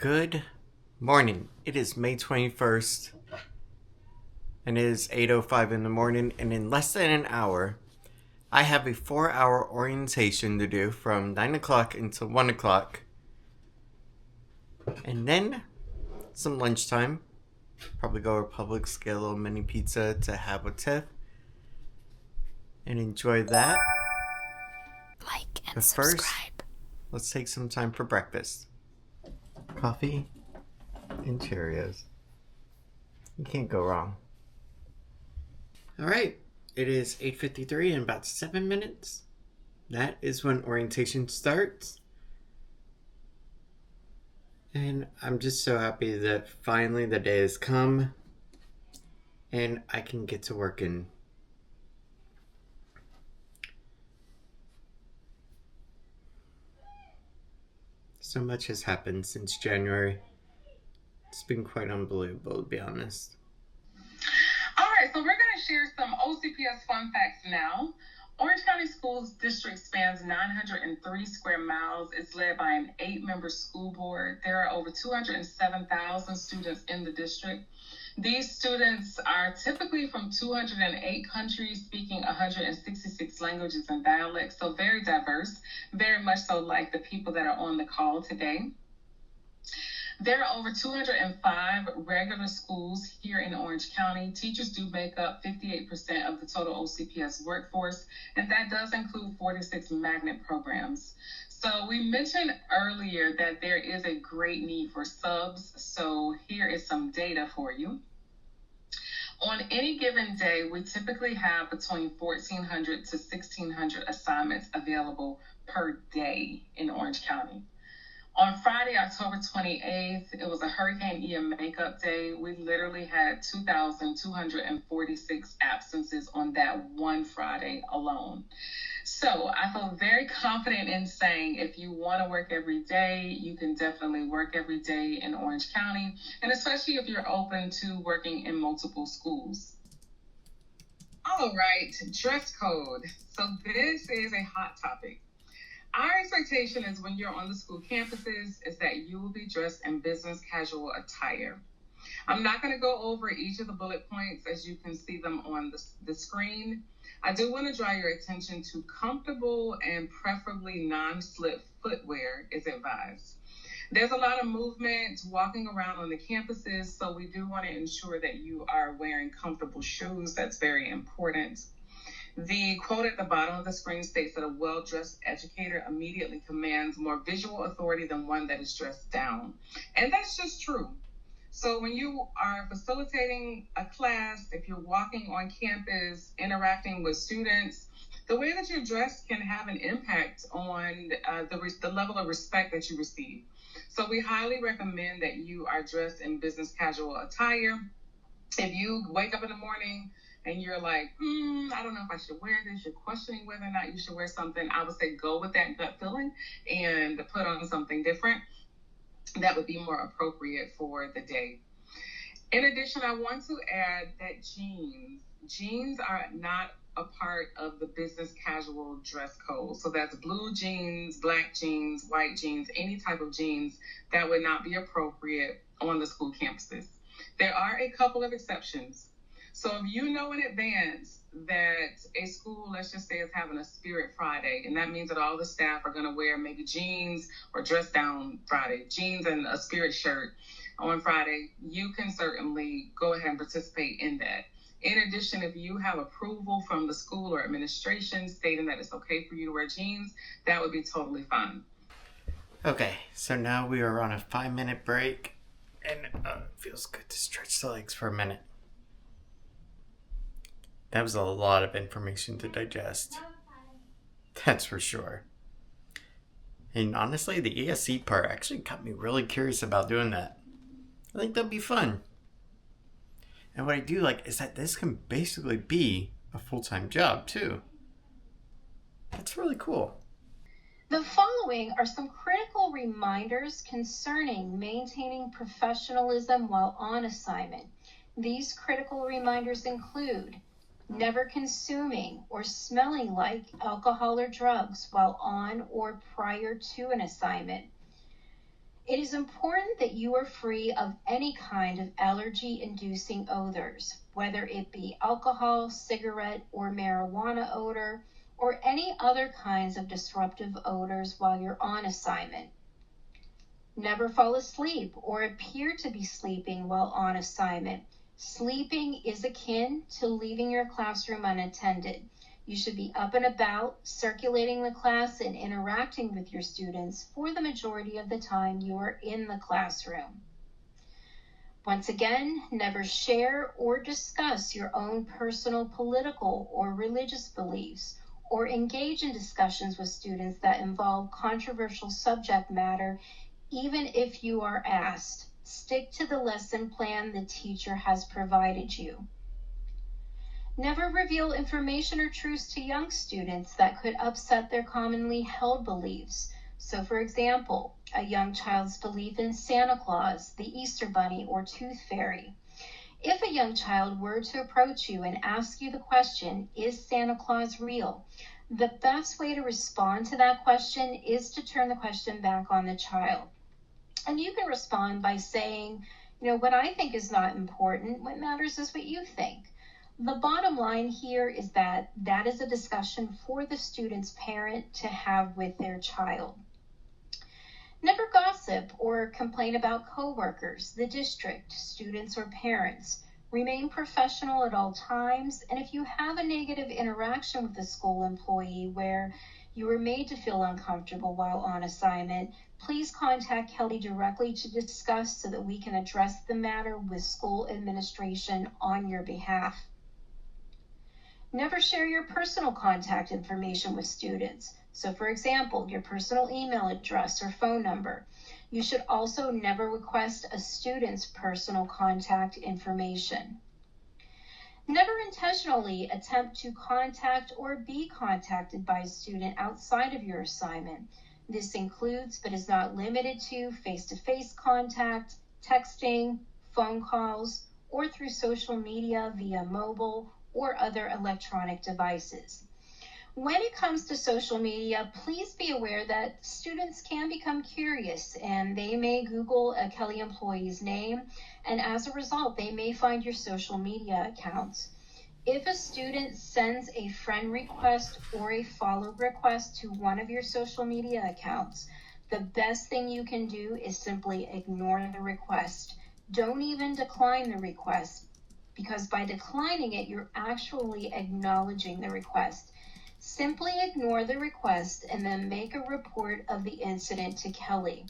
Good morning. It is May 21st, and it is 8:05 in the morning, and in less than an hour, I have a 4-hour orientation to do from 9 o'clock until 1 o'clock, and then some lunchtime. Probably go to Publix, get a little mini pizza to have with Tiff, and enjoy that. Like and But subscribe. first, let's take some time for breakfast. Coffee and Cheerios. You can't go wrong. Alright, it is 8:53 in about 7 minutes. That is when orientation starts. And I'm just so happy that finally the day has come and I can get to working. So much has happened since January. It's been quite unbelievable, to be honest. All right, so we're going to share some OCPS fun facts now. Orange County Schools District spans 903 square miles. It's led by an 8-member school board. There are over 207,000 students in the district. These students are typically from 208 countries, speaking 166 languages and dialects, so very diverse, very much so like the people that are on the call today. There are over 205 regular schools here in Orange County. Teachers do make up 58% of the total OCPS workforce, and that does include 46 magnet programs. So we mentioned earlier that there is a great need for subs, so here is some data for you. On any given day, we typically have between 1,400 to 1,600 assignments available per day in Orange County. On Friday, October 28th, it was a Hurricane Ian makeup day. We literally had 2,246 absences on that one Friday alone. So I feel very confident in saying if you want to work every day, you can definitely work every day in Orange County, and especially if you're open to working in multiple schools. All right, dress code. So this is a hot topic. Our expectation is when you're on the school campuses is that you will be dressed in business casual attire. I'm not going to go over each of the bullet points as you can see them on the screen. I do want to draw your attention to comfortable and preferably non-slip footwear is advised. There's a lot of movement walking around on the campuses, so we do want to ensure that you are wearing comfortable shoes. That's very important. The quote at the bottom of the screen states that a well-dressed educator immediately commands more visual authority than one that is dressed down. And that's just true. So when you are facilitating a class, if you're walking on campus, interacting with students, the way that you're dressed can have an impact on the level of respect that you receive. So we highly recommend that you are dressed in business casual attire. If you wake up in the morning and you're like, I don't know if I should wear this, you're questioning whether or not you should wear something, I would say go with that gut feeling and put on something different that would be more appropriate for the day. In addition, I want to add that jeans are not a part of the business casual dress code. So that's blue jeans, black jeans, white jeans, any type of jeans that would not be appropriate on the school campuses. There are a couple of exceptions. So if you know in advance that a school, let's just say, is having a Spirit Friday, and that means that all the staff are going to wear maybe jeans or dress down Friday, jeans and a Spirit shirt on Friday, you can certainly go ahead and participate in that. In addition, if you have approval from the school or administration stating that it's okay for you to wear jeans, that would be totally fine. Okay, so now we are on a 5-minute break, and it feels good to stretch the legs for a minute. That was a lot of information to digest. That's for sure. And honestly, the ESC part actually got me really curious about doing that. I think that'd be fun. And what I do like is that this can basically be a full-time job too. That's really cool. The following are some critical reminders concerning maintaining professionalism while on assignment. These critical reminders include never consuming or smelling like alcohol or drugs while on or prior to an assignment, It is important that you are free of any kind of allergy-inducing odors, whether it be alcohol, cigarette, or marijuana odor, or any other kinds of disruptive odors while you're on assignment. Never fall asleep or appear to be sleeping while on assignment. Sleeping is akin to leaving your classroom unattended. You should be up and about, circulating the class and interacting with your students for the majority of the time you are in the classroom. Once again, never share or discuss your own personal political or religious beliefs, or engage in discussions with students that involve controversial subject matter, even if you are asked. Stick to the lesson plan the teacher has provided you. Never reveal information or truths to young students that could upset their commonly held beliefs. So, for example, a young child's belief in Santa Claus, the Easter Bunny, or Tooth Fairy. If a young child were to approach you and ask you the question, "Is Santa Claus real?" the best way to respond to that question is to turn the question back on the child. And you can respond by saying, what I think is not important. What matters is what you think. The bottom line here is that is a discussion for the student's parent to have with their child. Never gossip or complain about coworkers, the district, students, or parents. Remain professional at all times, and if you have a negative interaction with a school employee where you were made to feel uncomfortable while on assignment, please contact Kelly directly to discuss so that we can address the matter with school administration on your behalf. Never share your personal contact information with students. So, for example, your personal email address or phone number. You should also never request a student's personal contact information. Never intentionally attempt to contact or be contacted by a student outside of your assignment. This includes, but is not limited to, face-to-face contact, texting, phone calls, or through social media via mobile or other electronic devices. When it comes to social media, please be aware that students can become curious and they may Google a Kelly employee's name, and as a result, they may find your social media accounts. If a student sends a friend request or a follow request to one of your social media accounts, the best thing you can do is simply ignore the request. Don't even decline the request, because by declining it, you're actually acknowledging the request. Simply ignore the request and then make a report of the incident to Kelly.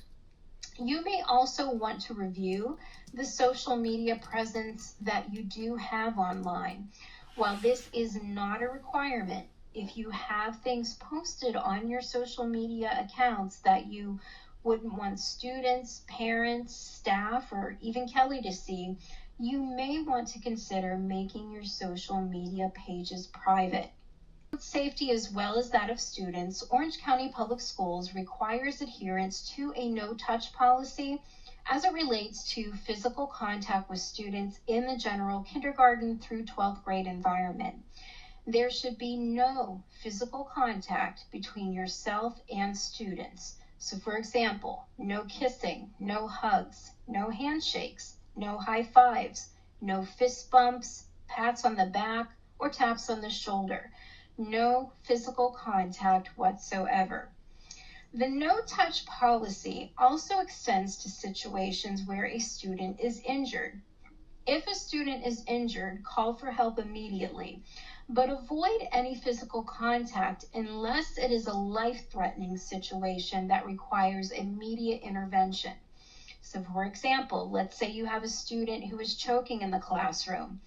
You may also want to review the social media presence that you do have online. While this is not a requirement, if you have things posted on your social media accounts that you wouldn't want students, parents, staff, or even Kelly to see, you may want to consider making your social media pages private. Safety as well as that of students, Orange County Public Schools requires adherence to a no-touch policy as it relates to physical contact with students in the general kindergarten through 12th grade environment. There should be no physical contact between yourself and students. So, for example, no kissing, no hugs, no handshakes, no high fives, no fist bumps, pats on the back, or taps on the shoulder. No physical contact whatsoever. The no-touch policy also extends to situations where a student is injured. If a student is injured, call for help immediately, but avoid any physical contact unless it is a life-threatening situation that requires immediate intervention. So, for example, let's say you have a student who is choking in the classroom.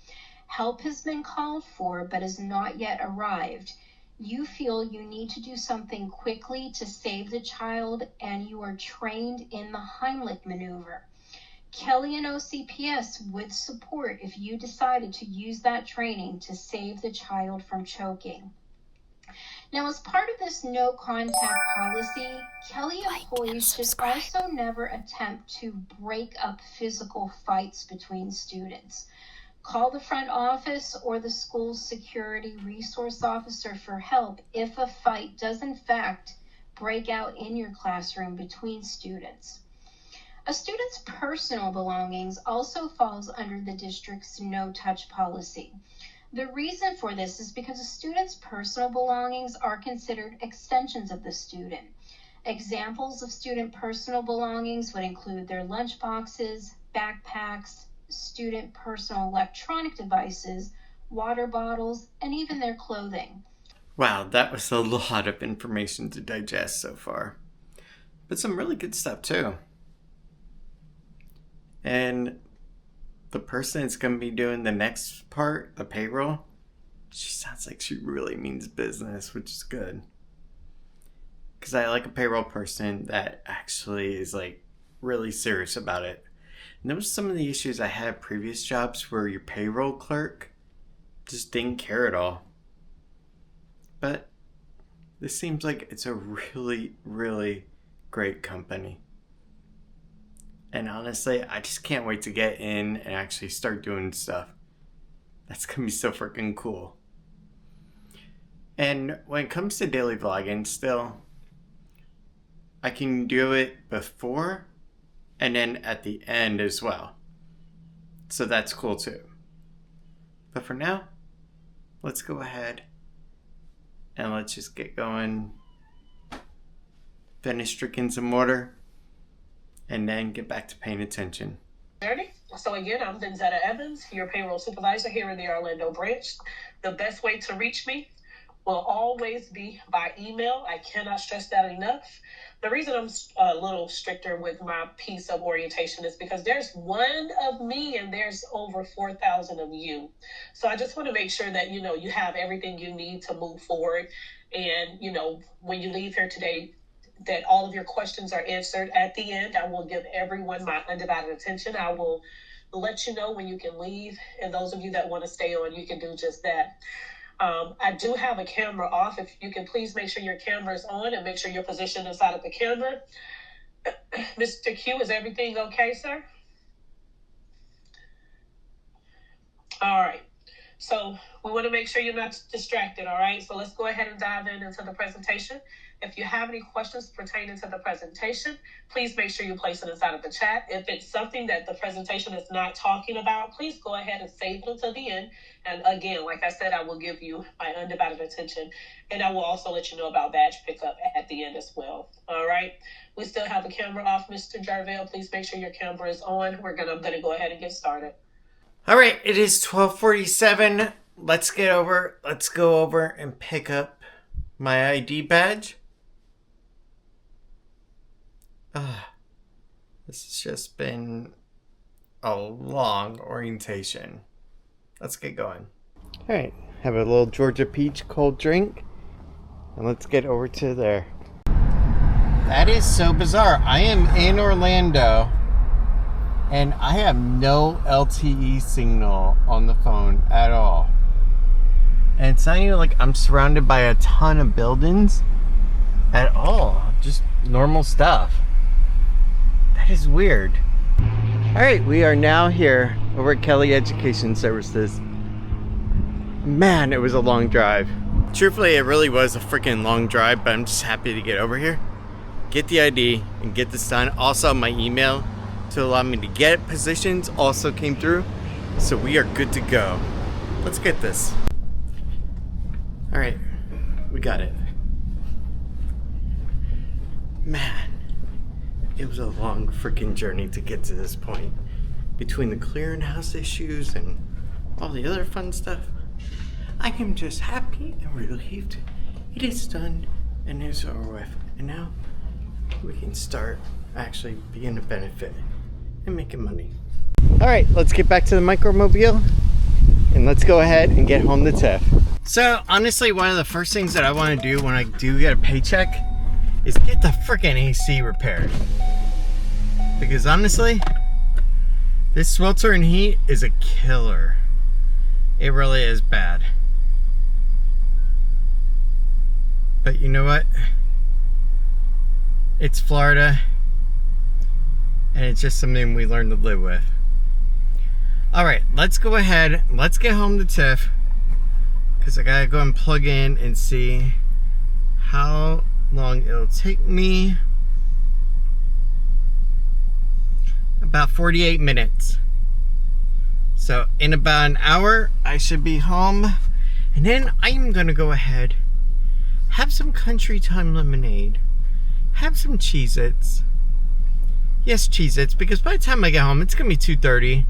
Help has been called for but has not yet arrived. You feel you need to do something quickly to save the child, and you are trained in the Heimlich maneuver. Kelly and OCPS would support if you decided to use that training to save the child from choking. Now, as part of this no contact policy, Kelly employees should also never attempt to break up physical fights between students. Call the front office or the school's security resource officer for help if a fight does in fact break out in your classroom between students. A student's personal belongings also falls under the district's no-touch policy. The reason for this is because a student's personal belongings are considered extensions of the student. Examples of student personal belongings would include their lunch boxes, backpacks, student personal electronic devices, water bottles, and even their clothing. Wow, that was a lot of information to digest so far. But some really good stuff too. And the person that's going to be doing the next part, the payroll, she sounds like she really means business, which is good. Because I like a payroll person that actually is like really serious about it. And those were some of the issues I had at previous jobs where your payroll clerk just didn't care at all. But this seems like it's a really, really great company. And honestly, I just can't wait to get in and actually start doing stuff. That's going to be so freaking cool. And when it comes to daily vlogging still, I can do it before and then at the end as well. So that's cool too. But for now, let's go ahead and let's just get going. Finish drinking some water and then get back to paying attention. So again, I'm Denzetta Evans, your payroll supervisor here in the Orlando branch. The best way to reach me will always be by email. I cannot stress that enough. The reason I'm a little stricter with my piece of orientation is because there's one of me and there's over 4,000 of you. So I just want to make sure that, you have everything you need to move forward. And, when you leave here today, that all of your questions are answered. At the end, I will give everyone my undivided attention. I will let you know when you can leave. And those of you that want to stay on, you can do just that. I do have a camera off. If you can please make sure your camera is on and make sure you're positioned inside of the camera. Mr. Q, is everything okay, sir? All right. So we want to make sure you're not distracted, all right? So let's go ahead and dive into the presentation. If you have any questions pertaining to the presentation, please make sure you place it inside of the chat. If it's something that the presentation is not talking about, please go ahead and save it until the end. And again, like I said, I will give you my undivided attention. And I will also let you know about badge pickup at the end as well. All right. We still have the camera off, Mr. Jarvell. Please make sure your camera is on. I'm gonna go ahead and get started. All right, it is 12:47. Let's go over and pick up my ID badge. This has just been a long orientation. Let's get going. All right, have a little Georgia peach cold drink, and let's get over to there. That is so bizarre. I am in Orlando, and I have no LTE signal on the phone at all. And it's not even like I'm surrounded by a ton of buildings at all. Just normal stuff. That is weird. Alright, we are now here over at Kelly Education Services. Man, it was a long drive. Truthfully, it really was a freaking long drive, but I'm just happy to get over here, get the ID, and get this done. Also, my email to allow me to get positions also came through, so we are good to go. Let's get this. Alright, we got it. Man, it was a long freaking journey to get to this point. Between the clearinghouse issues and all the other fun stuff, I am just happy and relieved. It is done and it's over with. And now we can start actually being a benefit and making money. Alright, let's get back to the micromobile and let's go ahead and get home to Tiff. So honestly, one of the first things that I want to do when I do get a paycheck is get the freaking AC repaired. Because honestly, this sweltering heat is a killer. It really is bad. But you know what? It's Florida, and it's just something we learn to live with. Alright, let's go ahead, let's get home to Tiff, because I gotta go and plug in and see how long it'll take me. about 48 minutes. So in about an hour, I should be home. And then I'm gonna go ahead, have some Country Time lemonade, have some Cheez-Its. Yes, Cheez-Its, because by the time I get home, it's gonna be 2:30.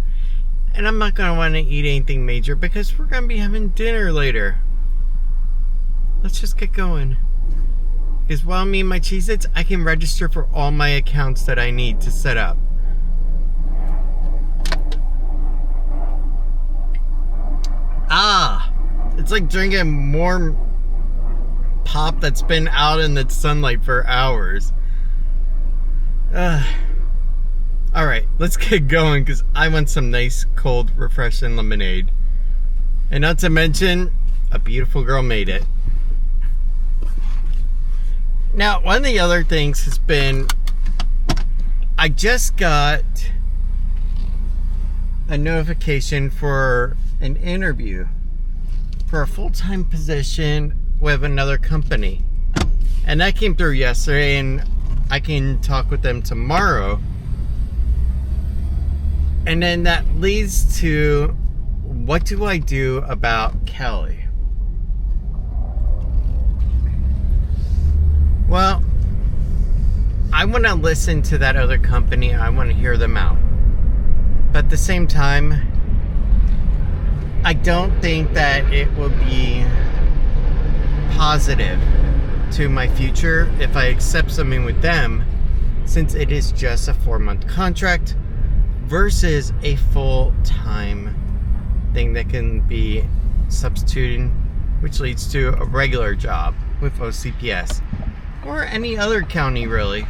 And I'm not gonna wanna eat anything major because we're gonna be having dinner later. Let's just get going. Because while I'm eating my Cheez-Its, I can register for all my accounts that I need to set up. It's like drinking more pop that's been out in the sunlight for hours. Alright, let's get going because I want some nice, cold, refreshing lemonade. And not to mention, a beautiful girl made it. Now, one of the other things has been, I just got a notification for an interview for a full-time position with another company. And that came through yesterday, and I can talk with them tomorrow. And then that leads to, what do I do about Kelly? Well, I want to listen to that other company. I want to hear them out. But at the same time, I don't think that it will be positive to my future if I accept something with them, since it is just a 4-month contract versus a full-time thing that can be substituting, which leads to a regular job with OCPS or any other county, really.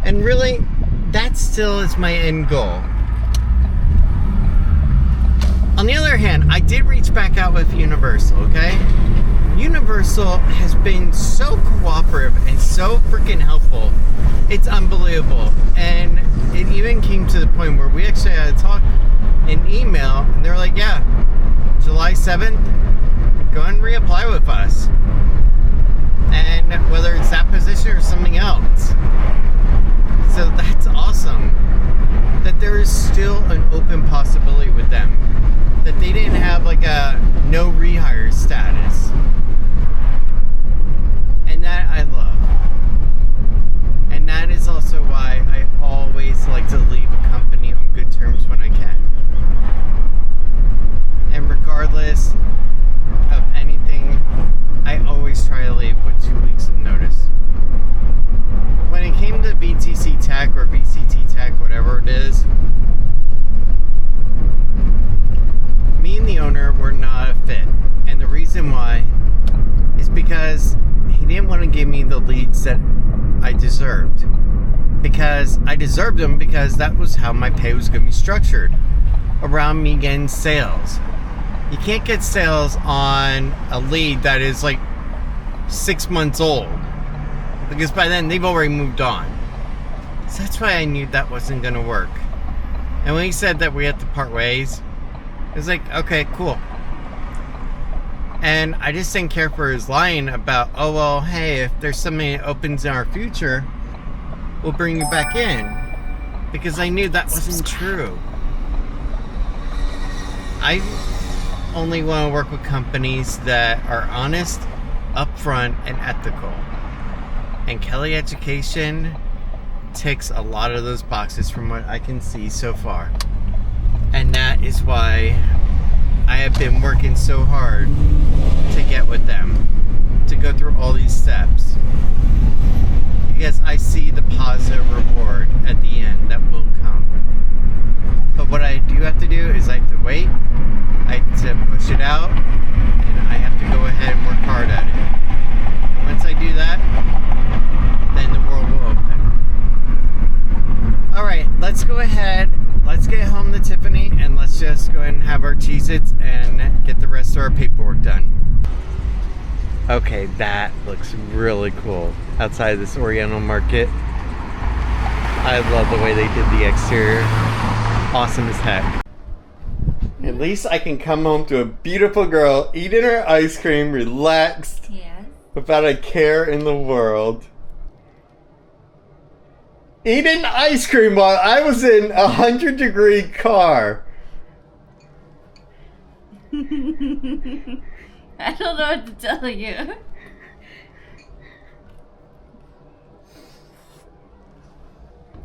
And really, that still is my end goal. On the other hand, I did reach back out with Universal, okay? Universal has been so cooperative and so freaking helpful. It's unbelievable. And it even came to the point where we actually had to talk in email, and they were like, yeah, July 7th, go and reapply with us. And whether it's that position or something else. So that's awesome. That there is still an open possibility with them. That they didn't have like a no rehire status. And that I love. And that is also why I always like to leave a company on good terms when I can. And regardless of anything, I always try to leave with 2 weeks of notice. When it came to VTC Tech or VCT Tech, whatever it is, me and the owner were not a fit. And the reason why is because he didn't want to give me the leads that I deserved. Because I deserved them because that was how my pay was going to be structured. Around me getting sales. You can't get sales on a lead that is like 6 months old. Because by then they've already moved on. So that's why I knew that wasn't going to work. And when he said that we had to part ways, it was like, okay, cool. And I just didn't care for his line about, oh, well, hey, if there's something that opens in our future, we'll bring you back in. Because I knew that wasn't true. I only want to work with companies that are honest, upfront, and ethical. And Kelly Education ticks a lot of those boxes from what I can see so far. And that is why I have been working so hard to get with them, to go through all these steps. Because I see the positive reward at the end that will come. But what I do have to do is I have to wait, I have to push it out, and I have to go ahead and work hard at it. And once I do that, then the world will open. Alright, let's go ahead, let's get home to Tiffany, and let's just go ahead and have our Cheez-Its and get the rest of our paperwork done. Okay, that looks really cool outside of this Oriental Market. I love the way they did the exterior. Awesome as heck. At least I can come home to a beautiful girl eating her ice cream, relaxed, Yes. without a care in the world. eating ice cream while I was in a 100-degree car. I don't know what to tell you.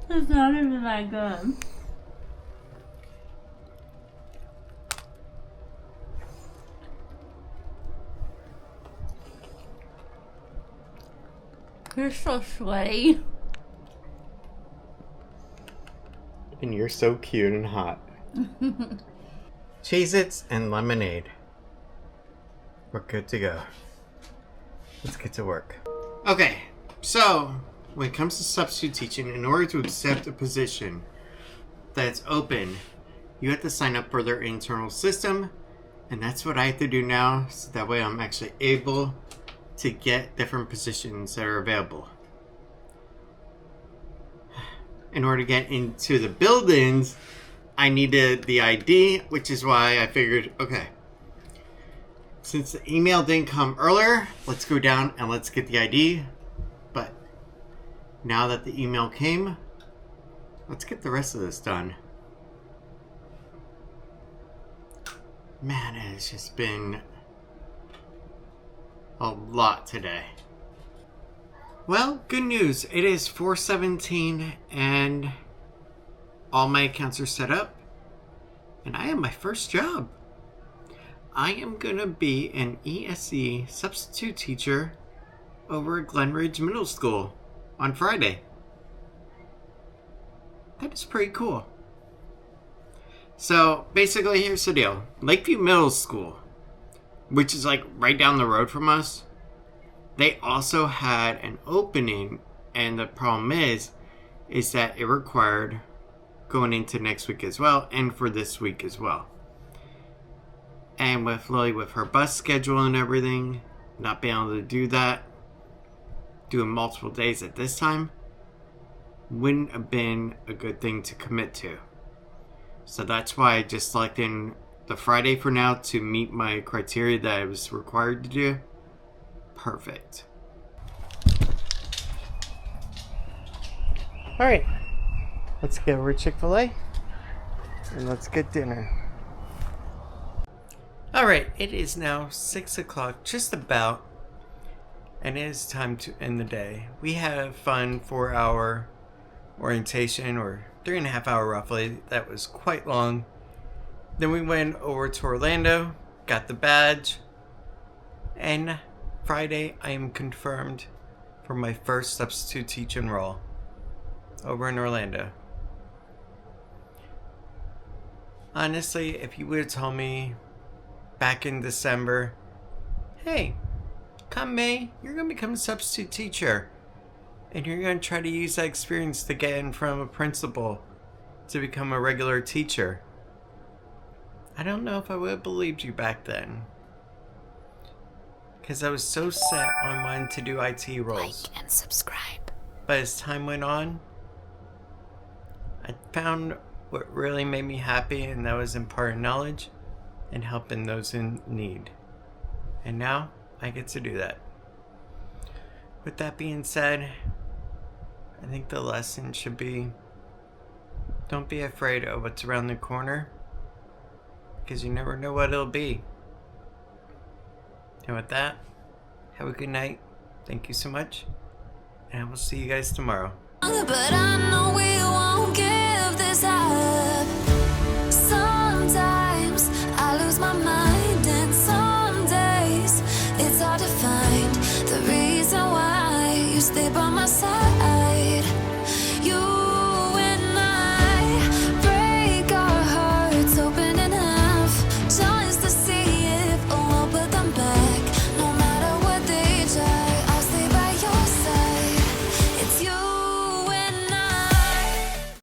It's not even that good. You're so sweaty. And you're so cute and hot. Cheez-Its and lemonade. We're good to go. Let's get to work. Okay, so when it comes to substitute teaching, in order to accept a position that's open, you have to sign up for their internal system, and that's what I have to do now, so that way I'm actually able to get different positions that are available. In order to get into the buildings, I needed the ID, which is why I figured, okay, since the email didn't come earlier, let's go down and let's get the ID. But now that the email came, let's get the rest of this done. Man, it has just been a lot today. Well, good news. It is 4:17 and all my accounts are set up. And I have my first job. I am going to be an ESE substitute teacher over at Glen Ridge Middle School on Friday. That is pretty cool. So basically, here's the deal. Lakeview Middle School, which is like right down the road from us, they also had an opening, and the problem is that it required going into next week as well, and for this week as well. And with Lily, with her bus schedule and everything, not being able to do that, doing multiple days at this time, wouldn't have been a good thing to commit to. So that's why I just selected the Friday for now to meet my criteria that I was required to do. Perfect. Alright, let's get over to Chick-fil-A and let's get dinner. Alright, it is now 6 o'clock, just about, and it is time to end the day. We had a fun 4-hour orientation, or 3.5 hour roughly. That was quite long. Then we went over to Orlando, got the badge, and Friday I am confirmed for my first substitute teaching role over in Orlando. Honestly, if you would have told me back in December, hey, come May, you're going to become a substitute teacher, and you're going to try to use that experience to get in from a principal to become a regular teacher, I don't know if I would have believed you back then. Because I was so set on wanting to do IT roles. Like and subscribe. But as time went on, I found what really made me happy, and that was imparting knowledge and helping those in need. And now I get to do that. With that being said, I think the lesson should be, don't be afraid of what's around the corner, because you never know what it'll be. And with that, have a good night. Thank you so much, and I will see you guys tomorrow. But I know we won't give this up. Sometimes I lose my mind, and some days it's hard to find the reason why you stay by my side.